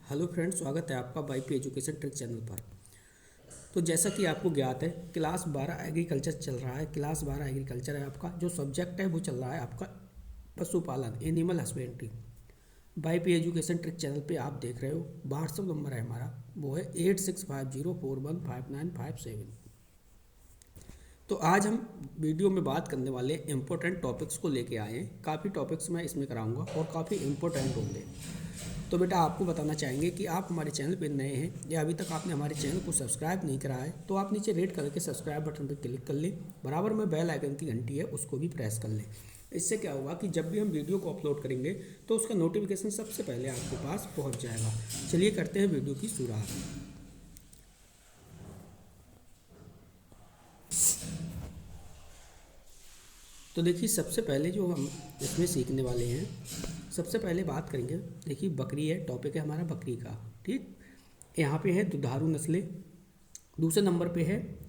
Hello friends, स्वागत है आपका वाईपी एजुकेशन ट्रिक चैनल पर। तो जैसा कि आपको ज्ञात है, क्लास 12 एग्रीकल्चर चल रहा है। क्लास 12 एग्रीकल्चर है, आपका जो सब्जेक्ट है वो चल रहा है आपका पशुपालन, animal husbandry. YP education trick channel पे आप देख रहे हो। व्हाट्सअप नंबर है हमारा, वो है 8650415957। तो आज हम वीडियो में बात करने वाले इम्पोर्टेंट टॉपिक्स को लेके आए हैं। काफ़ी टॉपिक्स मैं इसमें कराऊंगा और काफ़ी इम्पोर्टेंट होंगे। तो बेटा आपको बताना चाहेंगे कि आप हमारे चैनल पर नए हैं या अभी तक आपने हमारे चैनल को सब्सक्राइब नहीं करा है, तो आप नीचे रेड कलर के सब्सक्राइब बटन पर क्लिक कर लें। बराबर में बेल आइकन की घंटी है, उसको भी प्रेस कर लें। इससे क्या होगा कि जब भी हम वीडियो को अपलोड करेंगे तो उसका नोटिफिकेशन सबसे पहले आपके पास पहुंच जाएगा। चलिए करते हैं वीडियो की शुरुआत। तो देखिए, सबसे पहले जो हम इसमें सीखने वाले हैं, सबसे पहले बात करेंगे। देखिए, बकरी है, टॉपिक है हमारा बकरी का। ठीक, यहाँ पे है दुधारू नस्लें। दूसरे नंबर पे है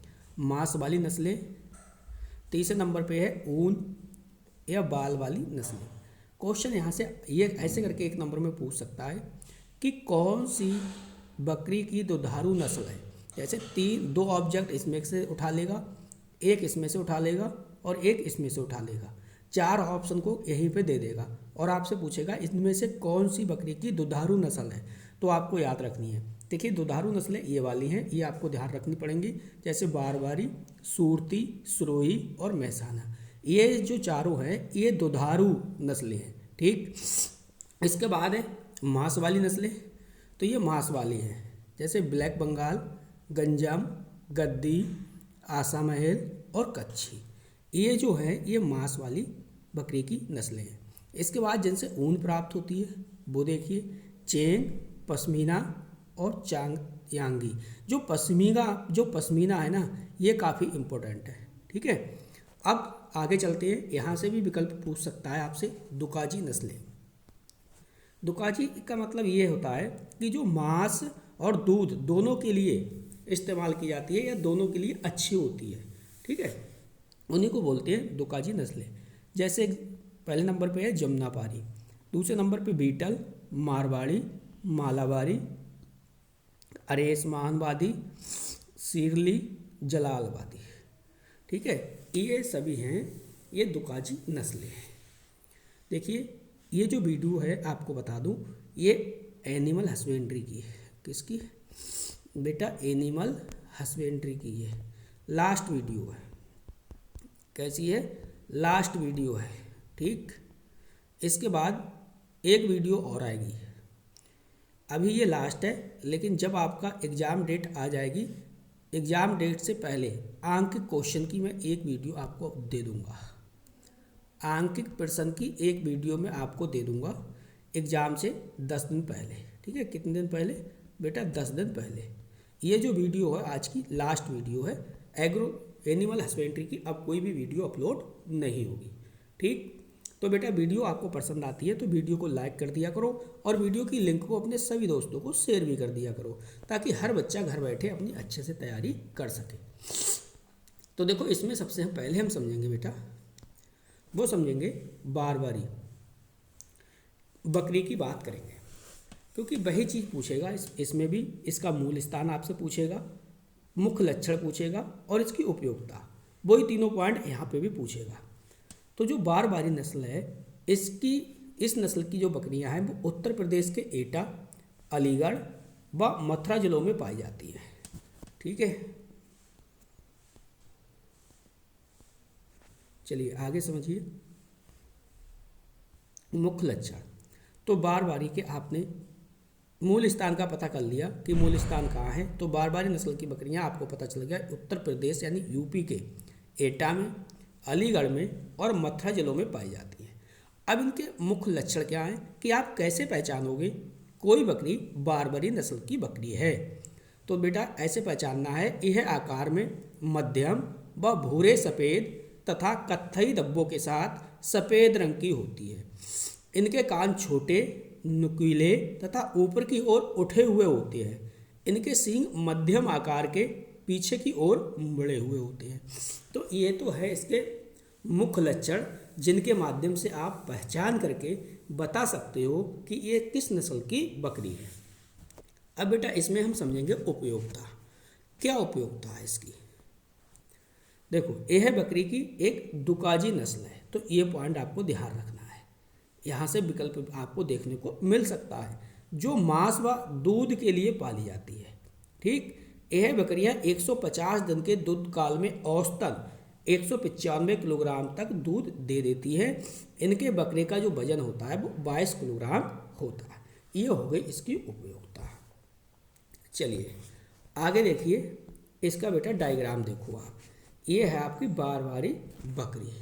मांस वाली नस्लें। तीसरे नंबर पे है ऊन या बाल वाली नस्लें। क्वेश्चन यहाँ से ये ऐसे करके एक नंबर में पूछ सकता है कि कौन सी बकरी की दुधारू नस्ल है। जैसे दो ऑब्जेक्ट इसमें से उठा लेगा, एक इसमें से उठा लेगा और एक इसमें से उठा लेगा। चार ऑप्शन को यहीं पे दे देगा और आपसे पूछेगा इनमें से कौन सी बकरी की दुधारू नस्ल है। तो आपको याद रखनी है। देखिए, दुधारू नस्लें ये वाली हैं, ये आपको ध्यान रखनी पड़ेंगी। जैसे बारवारी, सूरती, सुरोही और महसाना। ये जो चारों हैं ये दुधारू नस्लें हैं। ठीक, इसके बाद है मांस वाली नस्लें। तो ये मांस वाली हैं, जैसे ब्लैक बंगाल, गंजाम, गद्दी, आसा महल और कच्छी। ये जो है ये मांस वाली बकरी की नस्लें हैं। इसके बाद जिनसे ऊन प्राप्त होती है वो देखिए चेंग, पश्मीना और यांगी। जो पश्मीना है ना, ये काफ़ी इम्पोर्टेंट है। ठीक है, अब आगे चलते हैं। यहाँ से भी विकल्प पूछ सकता है आपसे दुकाजी नस्लें। दुकाजी का मतलब ये होता है कि जो मांस और दूध दोनों के लिए इस्तेमाल की जाती है या दोनों के लिए अच्छी होती है। ठीक है, उन्हीं को बोलते हैं दुकाजी नस्लें। जैसे पहले नंबर पे है जमुनापारी, दूसरे नंबर पे बीटल, मारवाड़ी, मालाबारी, अरेसमानवादी, सीरली, जलालवादी। ठीक है, ये सभी हैं, ये दुकाजी नस्लें हैं। देखिए, ये जो वीडियो है आपको बता दूं, ये एनिमल हस्बेंड्री की है। किसकी बेटा? एनिमल हस्बेंड्री की है। लास्ट वीडियो है। कैसी है? लास्ट वीडियो है। ठीक, इसके बाद एक वीडियो और आएगी। अभी ये लास्ट है, लेकिन जब आपका एग्ज़ाम डेट आ जाएगी, एग्ज़ाम डेट से पहले आंकिक क्वेश्चन की मैं एक वीडियो आपको दे दूंगा। आंकिक प्रश्न की एक वीडियो में आपको दे दूंगा एग्ज़ाम से 10 दिन पहले। ठीक है, कितने दिन पहले बेटा? 10 दिन पहले। ये जो वीडियो है आज की लास्ट वीडियो है एनिमल हस्बेंड्री की। अब कोई भी वीडियो अपलोड नहीं होगी। ठीक, तो बेटा वीडियो आपको पसंद आती है तो वीडियो को लाइक कर दिया करो और वीडियो की लिंक को अपने सभी दोस्तों को शेयर भी कर दिया करो, ताकि हर बच्चा घर बैठे अपनी अच्छे से तैयारी कर सके। तो देखो, इसमें सबसे पहले हम समझेंगे बेटा, वो समझेंगे बारवारी बकरी की बात करेंगे, क्योंकि वही चीज़ पूछेगा इसमें भी। इसका मूल स्थान आपसे पूछेगा, मुख्य लक्षण पूछेगा और इसकी उपयोगिता। वही तीनों पॉइंट यहाँ पे भी पूछेगा। तो जो बारवारी नस्ल है, इस नस्ल की जो बकरियां हैं वो उत्तर प्रदेश के एटा, अलीगढ़ व मथुरा जिलों में पाई जाती है। ठीक है, चलिए आगे समझिए। मुख्य लक्षण, तो बारवारी के आपने मूल स्थान का पता कर लिया कि मूल स्थान कहाँ है। तो बारवारी नस्ल की बकरियां आपको पता चल गया उत्तर प्रदेश यानी यूपी के एटा में, अलीगढ़ में और मथुरा जिलों में पाई जाती हैं। अब इनके मुख्य लक्षण क्या हैं कि आप कैसे पहचानोगे कोई बकरी बारवारी नस्ल की बकरी है। तो बेटा ऐसे पहचानना है, यह आकार में मध्यम व भूरे सफ़ेद तथा कत्थई धब्बों के साथ सफ़ेद रंग की होती है। इनके कान छोटे, नुकीले तथा ऊपर की ओर उठे हुए होते हैं। इनके सींग मध्यम आकार के पीछे की ओर मुड़े हुए होते हैं। तो ये तो है इसके मुख्य लक्षण, जिनके माध्यम से आप पहचान करके बता सकते हो कि ये किस नस्ल की बकरी है। अब बेटा इसमें हम समझेंगे उपयोगिता। क्या उपयोगिता है इसकी? देखो, यह है बकरी की एक दुकाजी नस्ल है, तो ये पॉइंट आपको ध्यान रखना है। यहाँ से विकल्प आपको देखने को मिल सकता है, जो मांस व दूध के लिए पाली जाती है। ठीक, यह बकरियां 150 दिन के दूध काल में औसतन 195 किलोग्राम तक दूध दे देती है। इनके बकरे का जो वजन होता है वो 22 किलोग्राम होता है। ये हो गई इसकी उपयोगिता। चलिए आगे देखिए, इसका बेटा डायग्राम देखो आप। ये है आपकी बारवारी बकरी,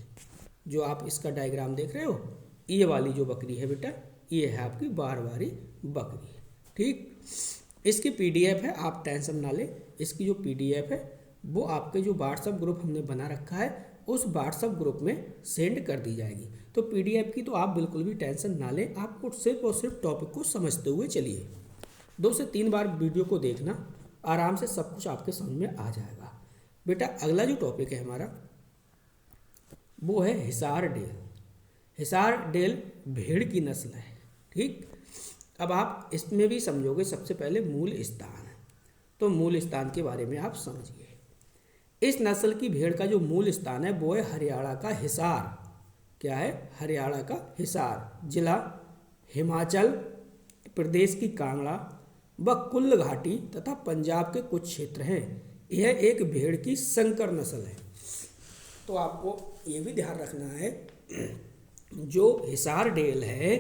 जो आप इसका डायग्राम देख रहे हो, ये वाली जो बकरी है बेटा, ये है आपकी बारवारी बकरी। ठीक, इसकी पीडीएफ है, आप टेंशन ना लें। इसकी जो पीडीएफ है वो आपके जो व्हाट्सएप ग्रुप हमने बना रखा है उस व्हाट्सएप ग्रुप में सेंड कर दी जाएगी। तो पीडीएफ की तो आप बिल्कुल भी टेंशन ना लें, आपको सिर्फ और सिर्फ टॉपिक को समझते हुए चलिए। 2 से 3 बार वीडियो को देखना, आराम से सब कुछ आपके समझ में आ जाएगा। बेटा अगला जो टॉपिक है हमारा वो है हिसार डेल। हिसार डेल भेड़ की नस्ल है। ठीक, अब आप इसमें भी समझोगे। सबसे पहले मूल स्थान, तो मूल स्थान के बारे में आप समझिए। इस नस्ल की भेड़ का जो मूल स्थान है वो है हरियाणा का हिसार। क्या है? हरियाणा का हिसार, जिला हिमाचल प्रदेश की कांगड़ा व कुल्ल घाटी तथा पंजाब के कुछ क्षेत्र हैं। यह एक भेड़ की संकर नस्ल है। तो आपको ये भी ध्यान रखना है, जो हिसार डेल है,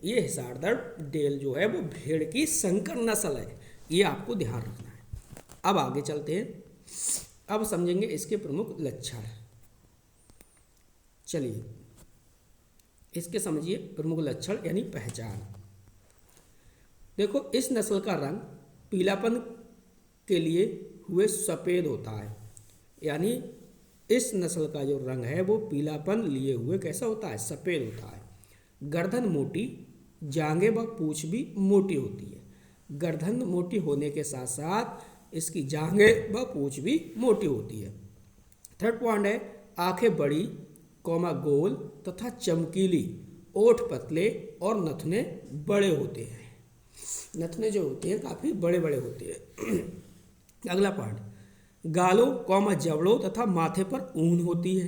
ये हिसार डेल जो है वो भेड़ की संकर नस्ल है। ये आपको ध्यान रखना है। अब आगे चलते हैं, अब समझेंगे इसके प्रमुख लक्षण। चलिए इसके समझिए प्रमुख लक्षण यानी पहचान। देखो, इस नस्ल का रंग पीलापन के लिए हुए सफ़ेद होता है, यानी इस नस्ल का जो रंग है वो पीलापन लिए हुए कैसा होता है? सफ़ेद होता है। गर्दन मोटी, जांघें व पूँछ भी मोटी होती है। गर्दन मोटी होने के साथ साथ इसकी जांघें व पूँछ भी मोटी होती है। थर्ड पॉइंट है, आंखें बड़ी, गोल तथा चमकीली, ओठ पतले और नथने बड़े होते हैं। नथने जो होते हैं काफ़ी बड़े बड़े होते हैं। अगला पॉइंट, गालों, जबड़ों तथा माथे पर ऊन होती है।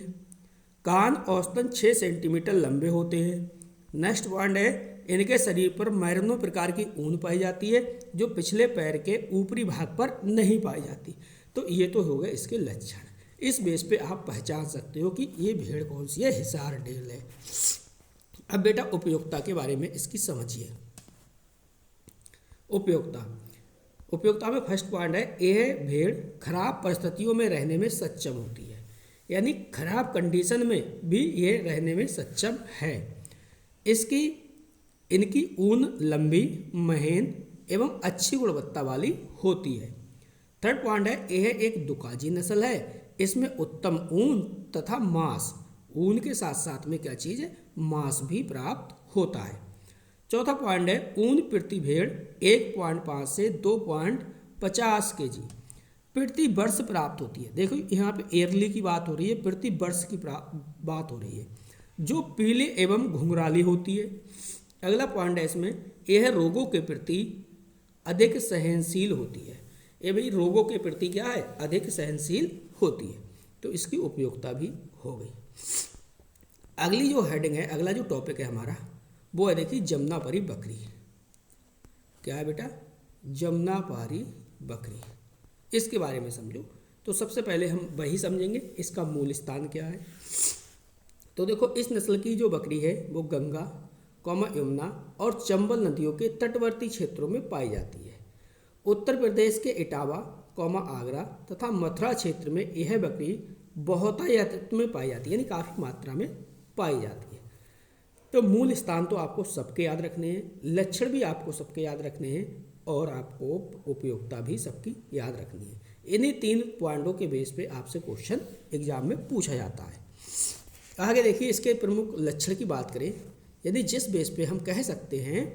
कान औसतन 6 सेंटीमीटर लंबे होते हैं। नेक्स्ट पॉइंट है, इनके शरीर पर मैरनों प्रकार की ऊन पाई जाती है, जो पिछले पैर के ऊपरी भाग पर नहीं पाई जाती। तो ये तो हो गए इसके लक्षण। इस बेस पे आप पहचान सकते हो कि ये भेड़ कौन सी है, हिसार डेल है। अब बेटा उपयोगिता के बारे में इसकी समझिए। उपयोगिता में फर्स्ट पॉइंट है, यह भेड़ खराब परिस्थितियों में रहने में सक्षम होती है, यानी खराब कंडीशन में भी ये रहने में सक्षम है। इनकी ऊन लंबी, महीन एवं अच्छी गुणवत्ता वाली होती है। थर्ड पॉइंट है, यह एक दुकाजी नस्ल है। इसमें उत्तम ऊन तथा मांस, ऊन के साथ साथ में क्या चीज़ है? मांस भी प्राप्त होता है। चौथा पॉइंट है, ऊन प्रति भेड़ 1.5 से 2.50 kg प्रति वर्ष प्राप्त होती है। देखो यहाँ पे ईयरली की बात हो रही है, प्रति वर्ष की बात हो रही है, जो पीले एवं घुंघराली होती है। अगला पॉइंट है इसमें, यह रोगों के प्रति अधिक सहनशील होती है। ये भाई रोगों के प्रति क्या है? अधिक सहनशील होती है। तो इसकी उपयोगिता भी हो गई। अगली जो हेडिंग है, अगला जो टॉपिक है हमारा वो है, देखिए जमुनापारी बकरी। क्या है बेटा? जमुनापारी बकरी। इसके बारे में समझो। तो सबसे पहले हम वही समझेंगे, इसका मूल स्थान क्या है। तो देखो, इस नस्ल की जो बकरी है वो गंगा, यमुना और चंबल नदियों के तटवर्ती क्षेत्रों में पाई जाती है। उत्तर प्रदेश के इटावा, आगरा तथा मथुरा क्षेत्र में यह बकरी बहुतायत में पाई जाती है, यानी काफ़ी मात्रा में पाई जाती है। तो मूल स्थान तो आपको सबके याद रखने हैं, लक्षण भी आपको सबके याद रखने हैं, और आपको उपयोगिता भी सबकी याद रखनी है। इन्हीं 3 पॉइंटों के बेस पे आपसे क्वेश्चन एग्जाम में पूछा जाता है। आगे देखिए, इसके प्रमुख लक्षण की बात करें, यदि जिस बेस पे हम कह सकते हैं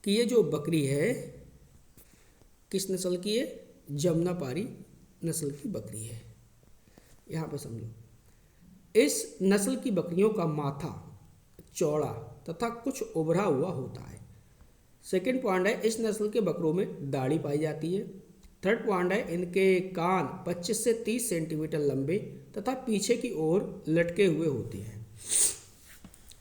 कि ये जो बकरी है किस नस्ल की है? जमुनापारी नस्ल की बकरी है। यहाँ पे समझो, इस नस्ल की बकरियों का माथा चौड़ा तथा कुछ उभरा हुआ होता है। सेकेंड पॉइंट है इस नस्ल के बकरों में दाढ़ी पाई जाती है। थर्ड पॉइंट है इनके कान 25 से 30 सेंटीमीटर लंबे तथा पीछे की ओर लटके हुए होते हैं।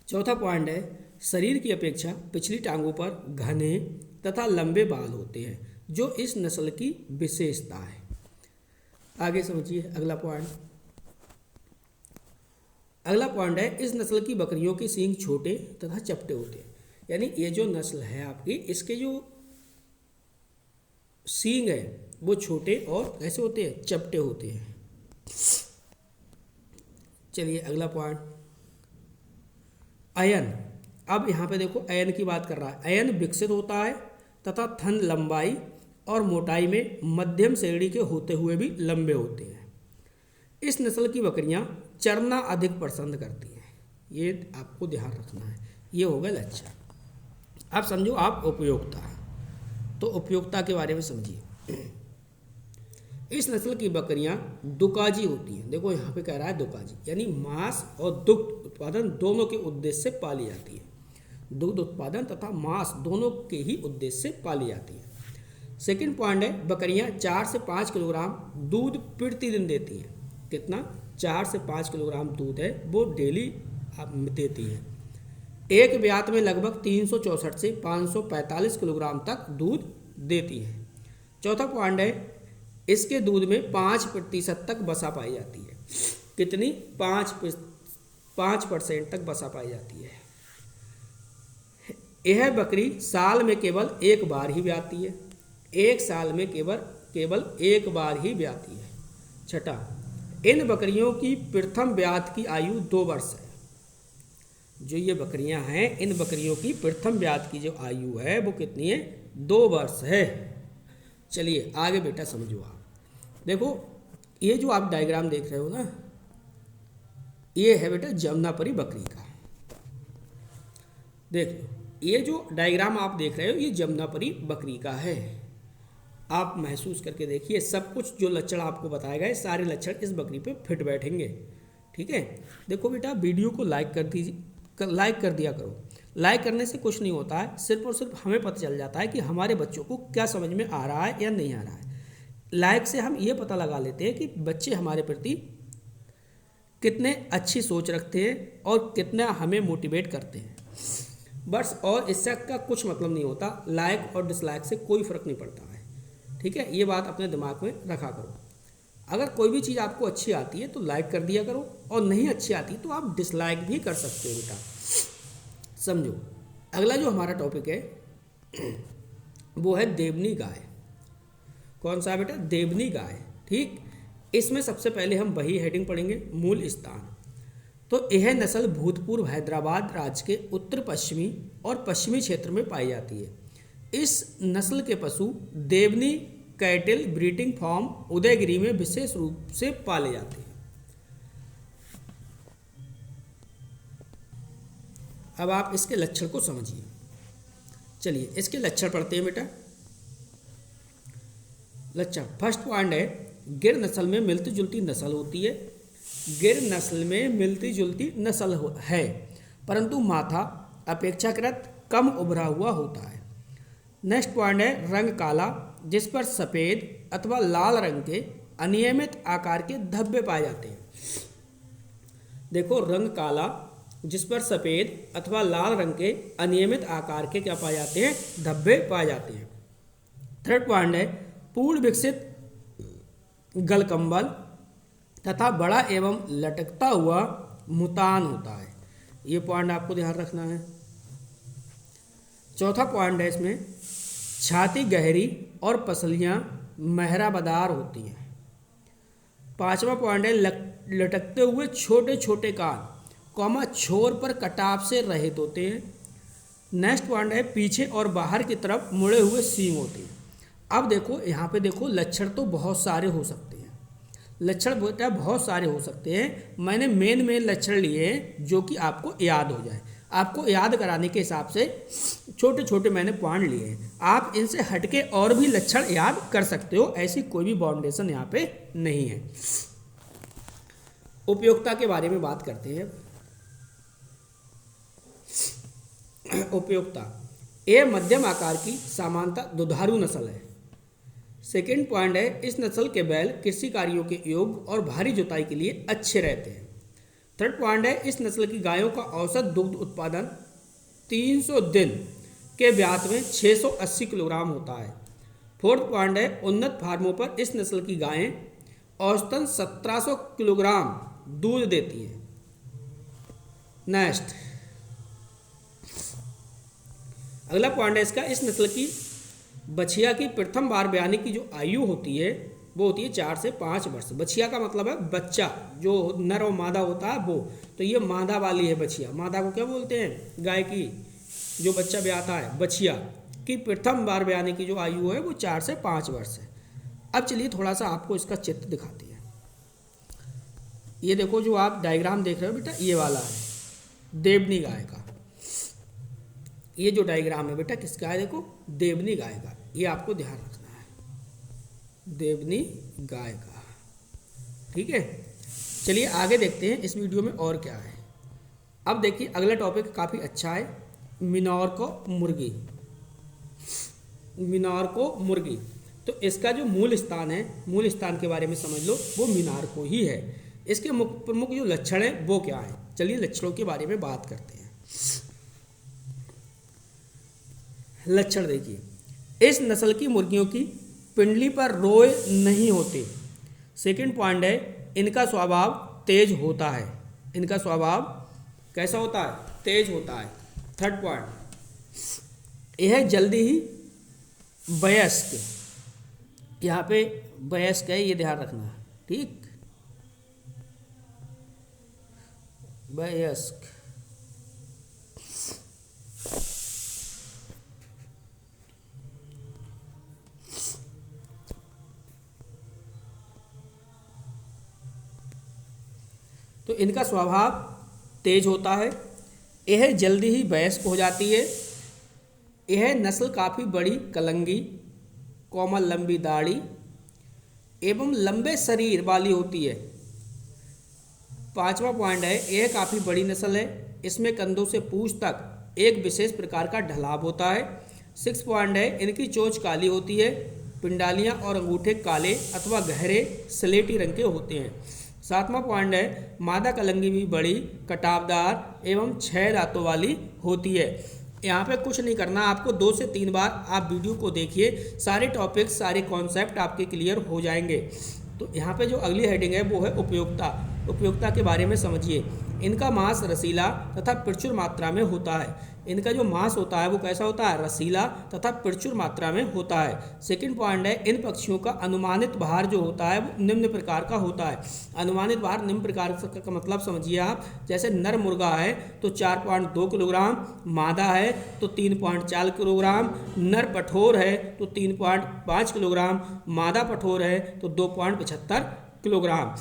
चौथा पॉइंट है शरीर की अपेक्षा पिछली टांगों पर घने तथा लंबे बाल होते हैं जो इस नस्ल की विशेषता है। आगे समझिए अगला पॉइंट। अगला पॉइंट है इस नस्ल की बकरियों के सींग छोटे तथा चपटे होते हैं। यानी ये जो नस्ल है आपकी, इसके जो सींग है वो छोटे और कैसे होते हैं, चपटे होते हैं। चलिए अगला पॉइंट, अयन। अब यहाँ पे देखो अयन की बात कर रहा है। अयन विकसित होता है तथा थन लंबाई और मोटाई में मध्यम श्रेणी के होते हुए भी लंबे होते हैं। इस नस्ल की बकरियां चरना अधिक पसंद करती हैं, ये आपको ध्यान रखना है। ये हो गए लक्षण। अब समझो आप उपयोगिता, तो उपयोगिता के बारे में समझिए। इस नस्ल की बकरियां दुकाजी होती हैं। देखो यहाँ पे कह रहा है दुकाजी, यानी मांस और दुग्ध उत्पादन दोनों के उद्देश्य से पाली जाती है। दुग्ध उत्पादन तथा मांस दोनों के ही उद्देश्य से पाली जाती है। सेकंड पॉइंट है बकरियां 4 से 5 किलोग्राम दूध प्रतिदिन देती हैं। कितना? 4 से 5 किलोग्राम दूध है वो डेली देती हैं। एक ब्यात में लगभग 364 से 545 किलोग्राम तक दूध देती हैं। चौथा पॉइंट है इसके दूध में 5% तक वसा पाई जाती है। कितनी? 5% तक वसा पाई जाती है। यह बकरी साल में केवल एक बार ही ब्याती है। एक साल में केवल एक बार ही ब्याती है। छठा, इन बकरियों की प्रथम ब्यात की आयु 2 वर्ष है। जो ये बकरियां हैं, इन बकरियों की प्रथम ब्यात की जो आयु है वो कितनी है? 2 वर्ष है। चलिए आगे बेटा समझो आप। देखो ये जो आप डायग्राम देख रहे हो ना, ये है बेटा जमुनापरी बकरी का। देख लो, ये जो डायग्राम आप देख रहे हो ये जमुनापरी बकरी का है। आप महसूस करके देखिए, सब कुछ जो लक्षण आपको बताए गए सारे लक्षण इस बकरी पे फिट बैठेंगे। ठीक है। देखो बेटा वीडियो को लाइक कर दीजिए, लाइक कर दिया करो। लाइक करने से कुछ नहीं होता है, सिर्फ और सिर्फ हमें पता चल जाता है कि हमारे बच्चों को क्या समझ में आ रहा है या नहीं आ रहा है। लाइक से हम ये पता लगा लेते हैं कि बच्चे हमारे प्रति कितने अच्छी सोच रखते हैं और कितना हमें मोटिवेट करते हैं। बस, और इससे का कुछ मतलब नहीं होता। लाइक और डिसलाइक से कोई फ़र्क नहीं पड़ता है। ठीक है, ये बात अपने दिमाग में रखा करो। अगर कोई भी चीज़ आपको अच्छी आती है तो लाइक कर दिया करो, और नहीं अच्छी आती तो आप डिसलाइक भी कर सकते हो बेटा। समझो अगला जो हमारा टॉपिक है वो है देवनी गाय। कौन सा बेटा? देवनी गाय। ठीक, इसमें सबसे पहले हम वही हेडिंग पढ़ेंगे, मूल स्थान। तो यह नस्ल भूतपूर्व हैदराबाद राज्य के उत्तर पश्चिमी और पश्चिमी क्षेत्र में पाई जाती है। इस नस्ल के पशु देवनी कैटल ब्रीडिंग फार्म उदयगिरी में विशेष रूप से पाले जाते हैं। अब आप इसके लक्षण को समझिए। चलिए इसके लक्षण पढ़ते हैं बेटा। लक्षण, फर्स्ट पॉइंट है गिर नस्ल में मिलती जुलती नस्ल होती है। गिर नस्ल में मिलती जुलती नस्ल है, परंतु माथा अपेक्षाकृत कम उभरा हुआ होता है। नेक्स्ट पॉइंट है रंग काला, जिस पर सफ़ेद अथवा लाल रंग के अनियमित आकार के धब्बे पाए जाते हैं। देखो, रंग काला जिस पर सफ़ेद अथवा लाल रंग के अनियमित आकार के क्या पाए जाते हैं? धब्बे पाए जाते हैं। थर्ड पॉइंट है पूर्ण विकसित गलकंबल तथा बड़ा एवं लटकता हुआ मुतान होता है। ये पॉइंट आपको ध्यान रखना है। चौथा पॉइंट है इसमें छाती गहरी और पसलियाँ मेहराबदार होती हैं। पांचवा पॉइंट है लटकते हुए छोटे छोटे कान कॉमा छोर पर कटाव से रहित होते हैं। नेक्स्ट पॉइंट है पीछे और बाहर की तरफ मुड़े हुए सींग होते हैं। अब देखो यहाँ पे देखो, लक्षण तो बहुत सारे हो सकते हैं। लक्षण बेटा बहुत सारे हो सकते हैं। मैंने मेन लक्षण लिए हैं जो कि आपको याद हो जाए। आपको याद कराने के हिसाब से छोटे छोटे मैंने पॉइंट लिए हैं। आप इनसे हटके और भी लक्षण याद कर सकते हो, ऐसी कोई भी बाउंडेशन यहाँ पे नहीं है। उपयोगिता के बारे में बात करते हैं। उपयोगिता, यह मध्यम आकार की सामान्यतः दुधारू नस्ल है। सेकेंड पॉइंट है, इस नस्ल के बैल कृषि कार्यों के योग्य और भारी जुताई के लिए अच्छे रहते हैं। थर्ड पॉइंट है, इस नस्ल की गायों का औसत दुग्ध उत्पादन 300 दिन के ब्यात में 680 किलोग्राम होता है। फोर्थ पॉइंट है, उन्नत फार्मों पर इस नस्ल की गायें औसतन 1700 किलोग्राम दूध देती हैं। नेक्स्ट अगला पॉइंट है इसका, इस नस्ल की बछिया की प्रथम बार ब्याने की जो आयु होती है वो होती है 4 से 5 वर्ष। बछिया का मतलब है बच्चा, जो नर और मादा होता है वो। तो ये मादा वाली है बछिया। मादा को क्या बोलते हैं? गाय की जो बच्चा ब्याता है, बछिया की प्रथम बार ब्याने की जो आयु है वो 4 से 5 वर्ष है। अब चलिए थोड़ा सा आपको इसका चित्र दिखाते हैं। ये देखो जो आप डायग्राम देख रहे हो बेटा, ये वाला है देवनी गाय का। ये जो डायग्राम है बेटा किसका है? देखो देवनी गाय का। ये आपको ध्यान रखना है, देवनी गाय का। ठीक है, चलिए आगे देखते हैं इस वीडियो में और क्या है। अब देखिए अगला टॉपिक काफ़ी अच्छा है, मिनोरको मुर्गी। मिनोरको मुर्गी, तो इसका जो मूल स्थान है, मूल स्थान के बारे में समझ लो, वो मिनारको ही है। इसके प्रमुख जो लक्षण हैं वो क्या है? चलिए लक्षणों के बारे में बात करते हैं। लक्षण देखिए, इस नस्ल की मुर्गियों की पिंडली पर रोए नहीं होते। सेकंड पॉइंट है, इनका स्वभाव तेज होता है। इनका स्वभाव कैसा होता है? तेज होता है। थर्ड पॉइंट, यह जल्दी ही वयस्क, यहाँ पे वयस्क है, ये ध्यान रखना है। ठीक, वयस्क। तो इनका स्वभाव तेज होता है, यह जल्दी ही वयस्क हो जाती है। यह नस्ल काफ़ी बड़ी कलंगी, कोमल लंबी दाढ़ी एवं लंबे शरीर वाली होती है। पांचवा पॉइंट है, यह काफ़ी बड़ी नस्ल है। इसमें कंधों से पूंछ तक एक विशेष प्रकार का ढलाव होता है। सिक्स पॉइंट है, इनकी चोंच काली होती है। पिंडालियाँ और अंगूठे काले अथवा गहरे स्लेटी रंग के होते हैं। सातवां पॉइंट है, मादा कलंगी भी बड़ी, कटावदार एवं 6 दांतों वाली होती है। यहाँ पे कुछ नहीं करना, आपको 2 से 3 बार आप वीडियो को देखिए, सारे टॉपिक्स सारे कॉन्सेप्ट आपके क्लियर हो जाएंगे। तो यहाँ पे जो अगली हेडिंग है वो है उपयोगिता। उपयोगिता के बारे में समझिए। इनका मांस रसीला तथा प्रचुर मात्रा में होता है। इनका जो मांस होता है वो कैसा होता है? रसीला तथा प्रचुर मात्रा में होता है। सेकंड पॉइंट है, इन पक्षियों का अनुमानित भार जो होता है वो निम्न प्रकार का होता है। अनुमानित भार निम्न प्रकार का मतलब समझिए आप, जैसे नर मुर्गा है तो 4.2 किलोग्राम, मादा है तो 3.4 किलोग्राम, नर पठोर है तो 3.5 किलोग्राम, मादा पठोर है तो 2.75 किलोग्राम।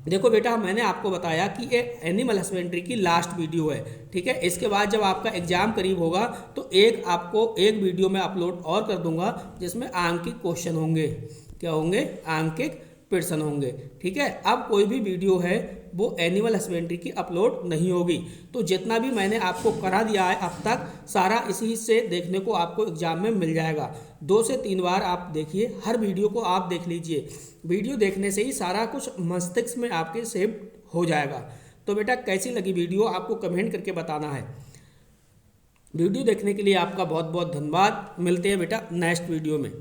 देखो बेटा, मैंने आपको बताया कि ये एनिमल हस्बेंड्री की लास्ट वीडियो है। ठीक है, इसके बाद जब आपका एग्जाम करीब होगा तो आपको एक वीडियो में अपलोड और कर दूंगा जिसमें आंकिक क्वेश्चन होंगे। क्या होंगे? आंकिक प्रश्न होंगे। ठीक है, अब कोई भी वीडियो है वो एनिमल हस्बेंड्री की अपलोड नहीं होगी। तो जितना भी मैंने आपको करा दिया है अब तक, सारा इसी से देखने को आपको एग्जाम में मिल जाएगा। 2 से 3 बार आप देखिए, हर वीडियो को आप देख लीजिए। वीडियो देखने से ही सारा कुछ मस्तिष्क में आपके सेव हो जाएगा। तो बेटा कैसी लगी वीडियो आपको कमेंट करके बताना है। वीडियो देखने के लिए आपका बहुत बहुत धन्यवाद। मिलते हैं बेटा नेक्स्ट वीडियो में।